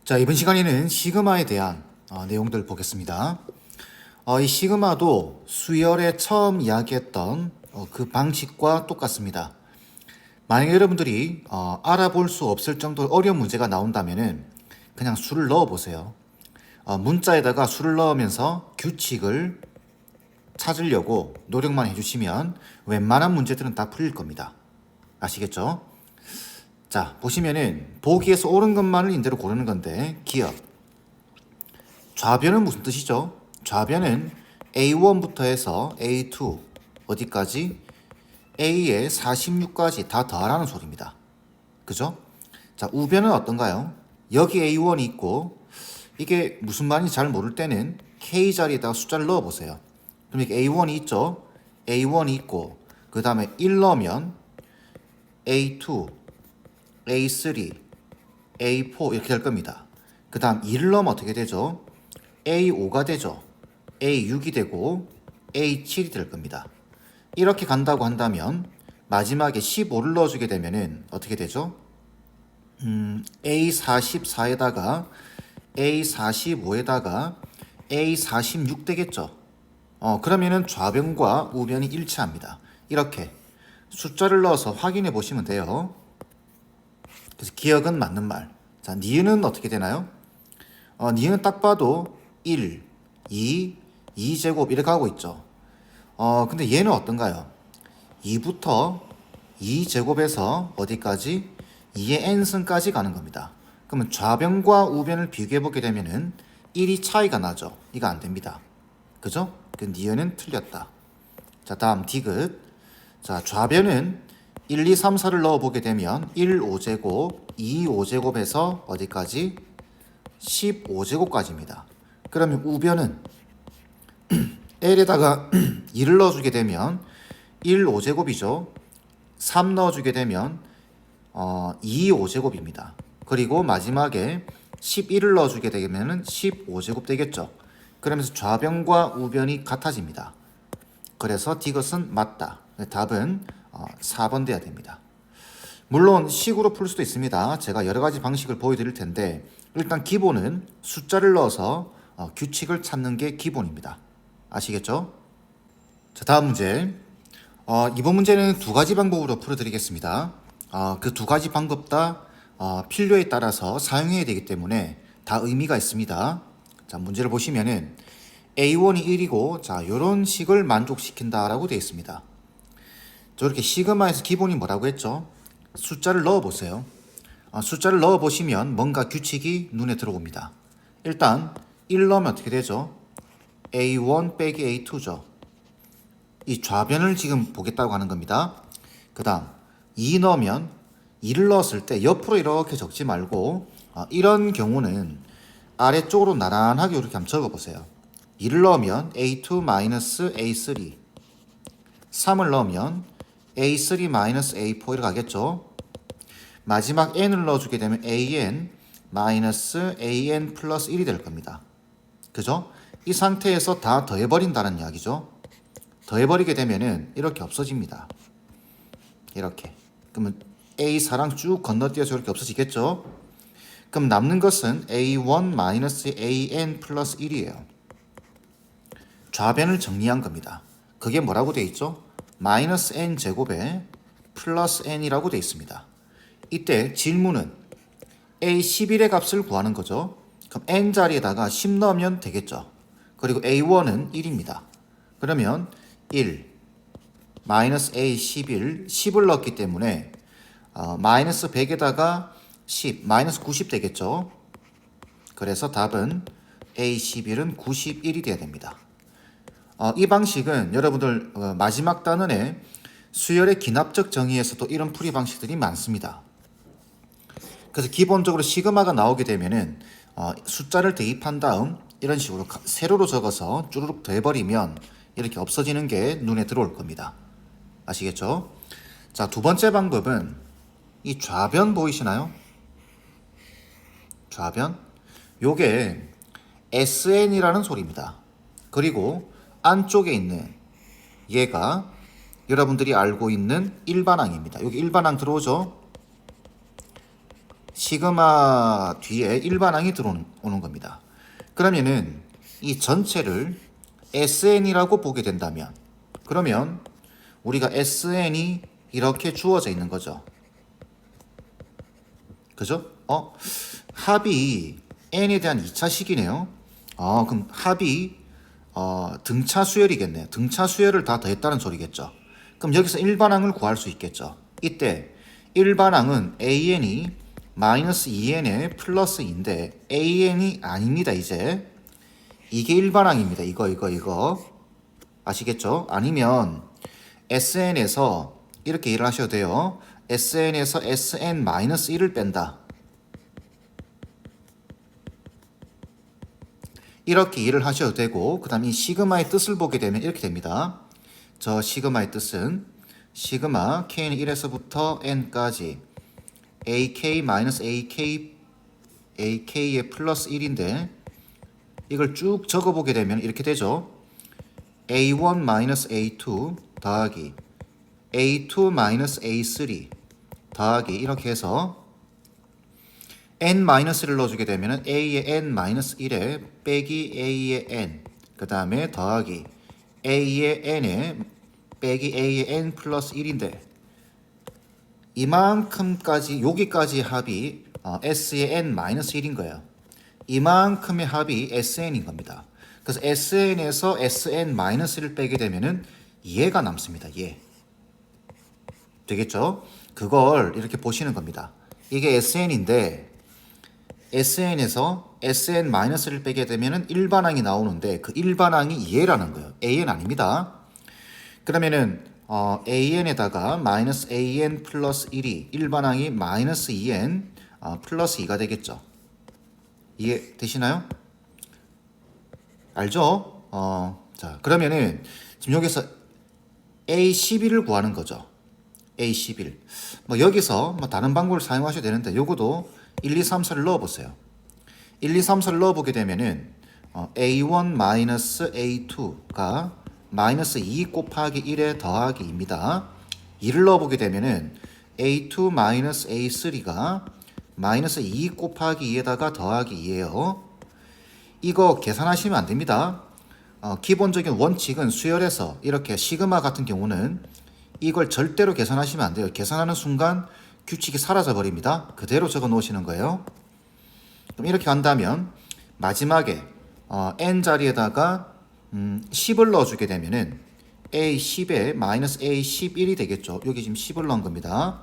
자, 이번 시간에는 시그마에 대한 내용들 보겠습니다. 이 시그마도 수열에 처음 이야기했던 그 방식과 똑같습니다. 만약 여러분들이 알아볼 수 없을 정도로 어려운 문제가 나온다면은 그냥 수를 넣어 보세요. 문자에다가 수를 넣으면서 규칙을 찾으려고 노력만 해주시면 웬만한 문제들은 다 풀릴 겁니다. 아시겠죠? 자, 보시면은 보기에서 옳은 것만을 인대로 고르는 건데, 기억. 좌변은 무슨 뜻이죠? 좌변은 A1부터 해서 A2 어디까지? A에 46까지 다 더하라는 소리입니다. 그죠? 자, 우변은 어떤가요? 여기 A1이 있고 이게 무슨 말인지 잘 모를 때는 K 자리에다가 숫자를 넣어 보세요. 그럼 이게 A1이 있죠? A1이 있고 그 다음에 1 넣으면 A2, A3, A4 이렇게 될 겁니다. 그 다음 2를 넣으면 어떻게 되죠? A5가 되죠. A6이 되고 A7이 될 겁니다. 이렇게 간다고 한다면 마지막에 15를 넣어주게 되면은 어떻게 되죠? A44에다가 A45에다가 A46 되겠죠. 그러면은 좌변과 우변이 일치합니다. 이렇게 숫자를 넣어서 확인해 보시면 돼요. 그래서 기억은 맞는 말. 자, 니은은 어떻게 되나요? 니은은 딱 봐도 1, 2, 2제곱 이렇게 하고 있죠. 근데 얘는 어떤가요? 2부터 2제곱에서 어디까지? 2의 n승까지 가는 겁니다. 그러면 좌변과 우변을 비교해 보게 되면은 1이 차이가 나죠. 이거 안 됩니다. 그죠? 그 니은은 틀렸다. 자, 다음 디귿. 자, 좌변은 1, 2, 3, 4를 넣어보게 되면 1, 5제곱, 2, 5제곱에서 어디까지? 15제곱까지입니다. 그러면 우변은 L에다가 2를 넣어주게 되면 1, 5제곱이죠. 3 넣어주게 되면 2, 5제곱입니다. 그리고 마지막에 11을 넣어주게 되면 15제곱 되겠죠. 그러면서 좌변과 우변이 같아집니다. 그래서 디귿은 맞다. 답은 4번 돼야 됩니다. 물론 식으로 풀 수도 있습니다. 제가 여러 가지 방식을 보여드릴 텐데 일단 기본은 숫자를 넣어서 규칙을 찾는 게 기본입니다. 아시겠죠? 자, 다음 문제. 이번 문제는 두 가지 방법으로 풀어드리겠습니다. 그 두 가지 방법 다 필요에 따라서 사용해야 되기 때문에 다 의미가 있습니다. 자, 문제를 보시면은 A1이 1이고 자, 요런 식을 만족시킨다라고 되어 있습니다. 저렇게 시그마에서 기본이 뭐라고 했죠? 숫자를 넣어 보세요. 숫자를 넣어 보시면 뭔가 규칙이 눈에 들어옵니다. 일단 1 넣으면 어떻게 되죠? A1 빼기 A2죠. 이 좌변을 지금 보겠다고 하는 겁니다. 그 다음 2 넣으면 2를 넣었을 때 옆으로 이렇게 적지 말고 이런 경우는 아래쪽으로 나란하게 이렇게 한번 적어보세요. 2를 넣으면 A2-A3 3을 넣으면 A3-A4 이렇게 가겠죠. 마지막 n을 넣어주게 되면 AN-AN 플러스 1이 될 겁니다. 그죠? 이 상태에서 다 더해버린다는 이야기죠. 더해버리게 되면은 이렇게 없어집니다. 이렇게. 그러면 A4랑 쭉 건너뛰어서 이렇게 없어지겠죠? 그럼 남는 것은 A1-AN 플러스 1이에요. 좌변을 정리한 겁니다. 그게 뭐라고 돼 있죠? 마이너스 n 제곱에 플러스 n이라고 돼 있습니다. 이때 질문은 A11의 값을 구하는 거죠. 그럼 n 자리에다가 10 넣으면 되겠죠. 그리고 A1은 1입니다. 그러면 1 마이너스 A11 10을 넣었기 때문에 마이너스 100에다가 10 마이너스 90 되겠죠. 그래서 답은 A11은 91이 돼야 됩니다. 이 방식은 여러분들 마지막 단원에 수열의 기납적 정의에서도 이런 풀이 방식들이 많습니다. 그래서 기본적으로 시그마가 나오게 되면은 숫자를 대입한 다음 이런 식으로 세로로 적어서 쭈루룩 더해버리면 이렇게 없어지는 게 눈에 들어올 겁니다. 아시겠죠? 자, 두 번째 방법은 이 좌변 보이시나요? 좌변? 요게 SN이라는 소리입니다. 그리고 안쪽에 있는 얘가 여러분들이 알고 있는 일반항입니다. 여기 일반항 들어오죠? 시그마 뒤에 일반항이 들어오는 겁니다. 그러면은 이 전체를 SN이라고 보게 된다면 그러면 우리가 SN이 이렇게 주어져 있는 거죠. 그죠? 합이 n에 대한 2차식이네요. 그럼 합이 등차 수열이겠네요. 등차 수열을 다 더했다는 소리겠죠. 그럼 여기서 일반항을 구할 수 있겠죠. 이때 일반항은 an이 마이너스 2n에 플러스 2인데 an이 아닙니다. 이제 이게 일반항입니다. 이거 아시겠죠? 아니면 sn에서 이렇게 일을 하셔도 돼요. sn에서 sn-1을 뺀다. 이렇게 일을 하셔도 되고 그 다음 이 시그마의 뜻을 보게 되면 이렇게 됩니다. 저 시그마의 뜻은 시그마 k는 1에서부터 n까지 ak의 플러스 1인데 이걸 쭉 적어보게 되면 이렇게 되죠. a1-a2 더하기 a2-a3 더하기 이렇게 해서 n-를 넣어주게 되면 a의 n-1에 빼기 a의 n 그 다음에 더하기 a의 n에 빼기 a의 n 플러스 1인데 이만큼까지 여기까지 합이 s의 n-1인 거예요. 이만큼의 합이 sn인 겁니다. 그래서 sn에서 sn-를 빼게 되면은 얘가 남습니다. 얘. 되겠죠? 그걸 이렇게 보시는 겁니다. 이게 sn인데 sn에서 sn-를 빼게 되면은 일반항이 나오는데 그 일반항이 얘라는 거예요. an 아닙니다. 그러면은 an에다가 마이너스 an 플러스 1이 일반항이 마이너스 2n 플러스 2가 되겠죠. 이해 되시나요? 알죠? 자 그러면은 지금 여기서 A11을 구하는 거죠. A11. 뭐 여기서 뭐 다른 방법을 사용하셔도 되는데 요거도 1, 2, 3, 4를 넣어보세요. 1, 2, 3, 4를 넣어보게 되면은 A1-A2가 마이너스 2 곱하기 1에 더하기 2입니다. 2를 넣어보게 되면은 A2-A3가 마이너스 2 곱하기 2에다가 더하기 2예요. 이거 계산하시면 안 됩니다. 기본적인 원칙은 수열에서 이렇게 시그마 같은 경우는 이걸 절대로 계산하시면 안 돼요. 계산하는 순간 규칙이 사라져 버립니다. 그대로 적어 놓으시는 거예요. 그럼 이렇게 한다면 마지막에 n 자리에다가 10을 넣어주게 되면은 a10에 마이너스 a11이 되겠죠. 여기 지금 10을 넣은 겁니다.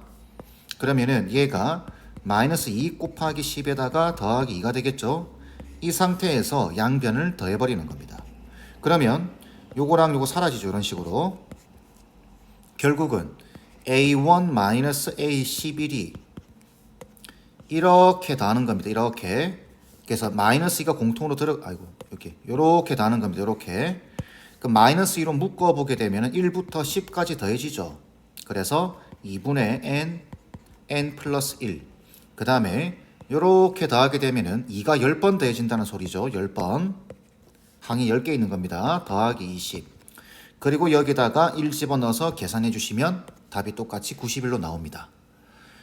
그러면은 얘가 마이너스 2 곱하기 10에다가 더하기 2가 되겠죠. 이 상태에서 양변을 더해버리는 겁니다. 그러면 요거랑 요거 사라지죠. 이런 식으로. 결국은 a1-a11이 이렇게 더하는 겁니다. 이렇게. 그래서 마이너스 2가 공통으로 이렇게 더하는 겁니다. 이렇게. 그 마이너스 2로 묶어보게 되면 1부터 10까지 더해지죠. 그래서 2분의 n 플러스 1. 그 다음에 이렇게 더하게 되면은 2가 10번 더해진다는 소리죠. 10번. 항이 10개 있는 겁니다. 더하기 20. 그리고 여기다가 1 집어넣어서 계산해 주시면 답이 똑같이 91로 나옵니다.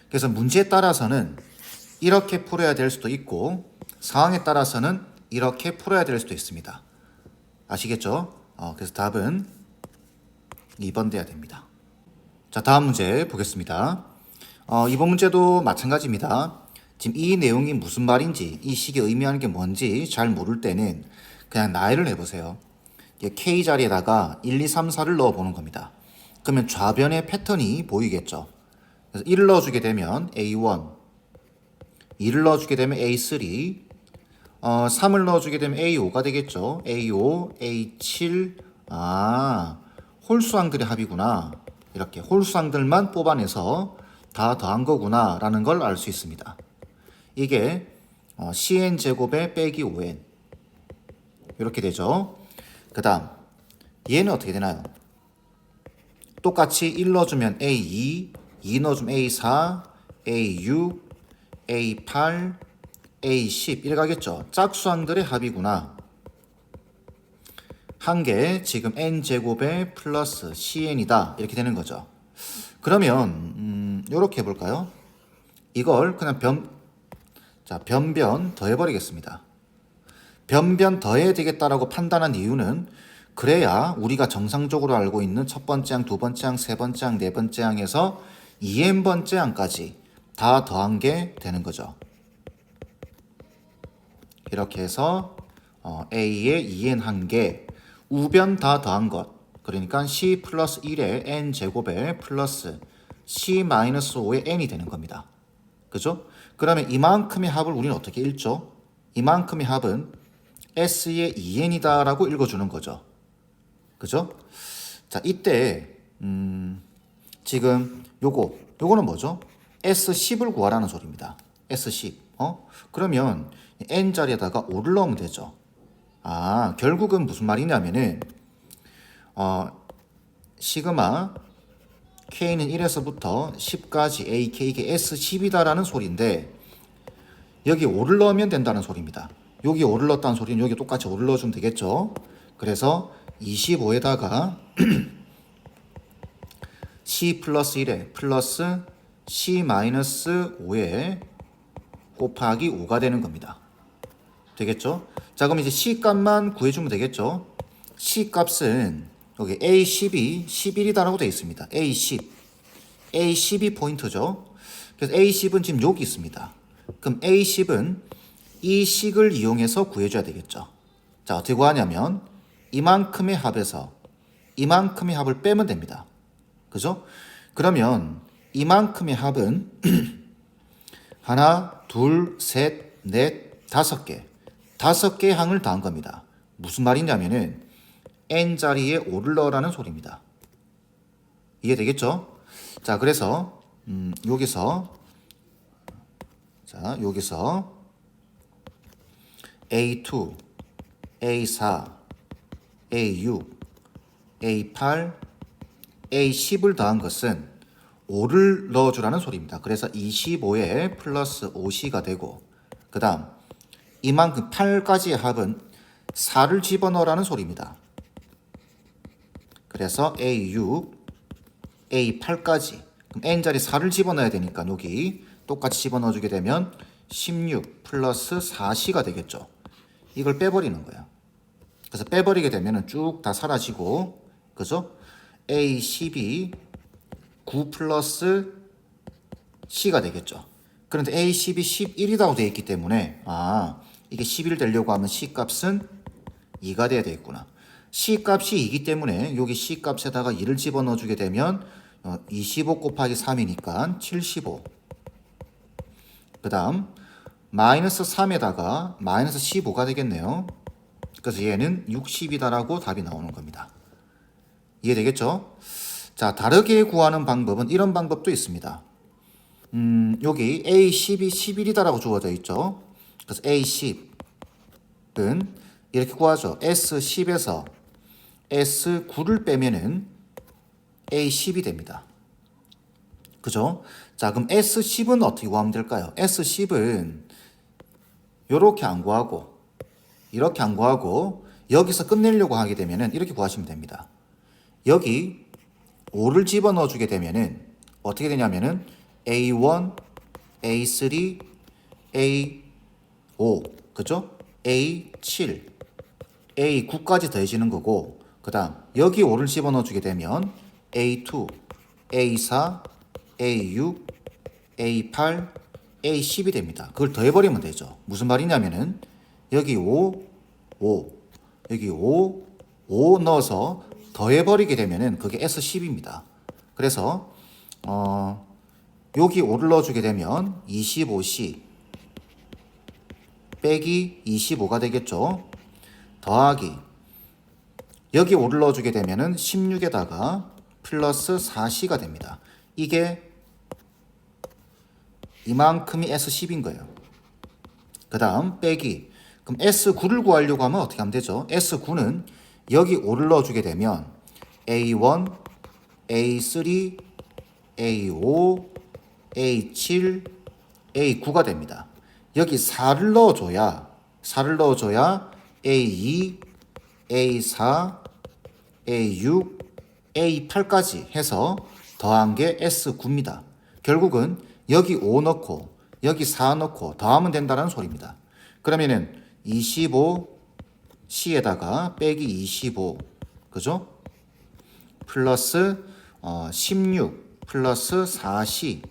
그래서 문제에 따라서는 이렇게 풀어야 될 수도 있고 상황에 따라서는 이렇게 풀어야 될 수도 있습니다. 아시겠죠? 그래서 답은 2번 돼야 됩니다. 자, 다음 문제 보겠습니다. 이번 문제도 마찬가지입니다. 지금 이 내용이 무슨 말인지, 이 식이 의미하는 게 뭔지 잘 모를 때는 그냥 나열을 해보세요. K 자리에다가 1, 2, 3, 4를 넣어보는 겁니다. 그러면 좌변의 패턴이 보이겠죠. 그래서 1을 넣어주게 되면 A1, 2를 넣어주게 되면 A3, 3을 넣어주게 되면 A5가 되겠죠. A5, A7, 홀수항들의 합이구나. 이렇게 홀수항들만 뽑아내서 다 더한 거구나 라는 걸 알 수 있습니다. 이게 CN제곱에 빼기 5N 이렇게 되죠. 그 다음 얘는 어떻게 되나요? 똑같이 1 넣어주면 A2, 2 넣어주면 A4, A6, A8, A10 이렇게 가겠죠. 짝수항들의 합이구나. 한 개 지금 n제곱에 플러스 cn이다 이렇게 되는 거죠. 그러면 이렇게 해볼까요? 이걸 그냥 자, 변변 더해버리겠습니다. 변변 더해야 되겠다라고 판단한 이유는 그래야 우리가 정상적으로 알고 있는 첫 번째 항, 두 번째 항, 세 번째 항, 네 번째 항에서 2n번째 항까지 다 더한 게 되는 거죠. 이렇게 해서 A에 2n 한 개, 우변 다 더한 것. 그러니까 C 플러스 1에 n 제곱에 플러스 C 마이너스 5에 n이 되는 겁니다. 그죠? 그러면 이만큼의 합을 우리는 어떻게 읽죠? 이만큼의 합은 S의 2n이다 라고 읽어주는 거죠. 그죠? 자, 이때 지금 요거는 뭐죠? S10을 구하라는 소리입니다. S10. 그러면 n 자리에다가 5를 넣으면 되죠. 아, 결국은 무슨 말이냐면은 시그마 k는 1에서부터 10까지 ak 이게 S10이다라는 소리인데 여기 5를 넣으면 된다는 소리입니다. 여기 5를 넣었다는 소리는 여기 똑같이 5를 넣어주면 되겠죠. 그래서 25에다가 C 플러스 1에 플러스 C 마이너스 5에 곱하기 5가 되는 겁니다. 되겠죠? 자, 그럼 이제 C 값만 구해주면 되겠죠? C 값은 여기 A12, 11이다라고 되어 있습니다. A10. A10이 포인트죠. 그래서 A10은 지금 여기 있습니다. 그럼 A10은 이 식을 이용해서 구해줘야 되겠죠. 자, 어떻게 구하냐면 이만큼의 합에서 이만큼의 합을 빼면 됩니다. 그죠? 그러면 이만큼의 합은 하나, 둘, 셋, 넷, 다섯 개. 5개의 항을 더한 겁니다. 무슨 말이냐면은 n자리에 5를 넣으라는 소리입니다. 이해되겠죠? 자, 그래서 여기서 A2, A4, A6, A8, A10을 더한 것은 5를 넣어주라는 소리입니다. 그래서 25에 플러스 5C가 되고 그 다음 이만큼 8까지의 합은 4를 집어넣으라는 소리입니다. 그래서 A6, A8까지 그럼 n자리 4를 집어넣어야 되니까 여기 똑같이 집어넣어주게 되면 16 플러스 4C가 되겠죠. 이걸 빼버리는 거예요. 그래서 빼버리게 되면 쭉 다 사라지고 그죠? A12 9 플러스 C가 되겠죠. 그런데 A12 11이라고 되어 있기 때문에 이게 11 되려고 하면 C 값은 2가 돼야 되겠구나. C 값이 2이기 때문에 여기 C 값에다가 2를 집어넣어 주게 되면 25 곱하기 3이니까 75. 그 다음 마이너스 3에다가 마이너스 15가 되겠네요. 그래서 얘는 60이다라고 답이 나오는 겁니다. 이해되겠죠? 자, 다르게 구하는 방법은 이런 방법도 있습니다. 여기 A10이 11이다라고 주어져 있죠. 그래서 A10은 이렇게 구하죠. S10에서 S9를 빼면은 A10이 됩니다. 그죠? 자, 그럼 S10은 어떻게 구하면 될까요? S10은 이렇게 안 구하고 이렇게 안 구하고 여기서 끝내려고 하게 되면은 이렇게 구하시면 됩니다. 여기 5를 집어넣어 주게 되면은 어떻게 되냐면은 A1, A3, A5, 그죠? A7, A9까지 더해지는 거고 그 다음 여기 5를 집어넣어 주게 되면 A2, A4, A6, A8, A10이 됩니다. 그걸 더해버리면 되죠. 무슨 말이냐면은 여기 5, 5, 여기 5, 5 넣어서 더해버리게 되면은 그게 S10입니다. 그래서 여기 5를 넣어주게 되면 25C 빼기 25가 되겠죠. 더하기 여기 5를 넣어주게 되면은 16에다가 플러스 4C가 됩니다. 이게 이만큼이 S10인 거예요. 그 다음 빼기 그럼 S9를 구하려고 하면 어떻게 하면 되죠? S9는 여기 5를 넣어주게 되면 A1, A3, A5, A7, A9가 됩니다. 여기 4를 넣어줘야 A2, A4, A6, A8까지 해서 더한 게 S9입니다. 결국은 여기 5 넣고 여기 4 넣고 더하면 된다는 소리입니다. 그러면은 25C에다가 빼기 25 그죠? 플러스 16 플러스 4C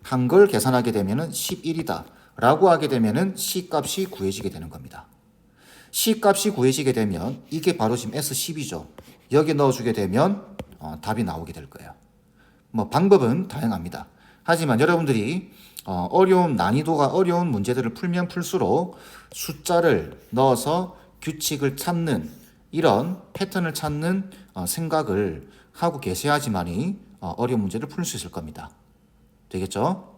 한 걸 계산하게 되면은 11이다 라고 하게 되면은 C 값이 구해지게 되는 겁니다. C 값이 구해지게 되면 이게 바로 지금 S10이죠. 여기 넣어주게 되면 답이 나오게 될 거예요. 뭐 방법은 다양합니다. 하지만 여러분들이 난이도가 어려운 문제들을 풀면 풀수록 숫자를 넣어서 규칙을 찾는 이런 패턴을 찾는 생각을 하고 계셔야지만이 어려운 문제를 풀 수 있을 겁니다. 되겠죠?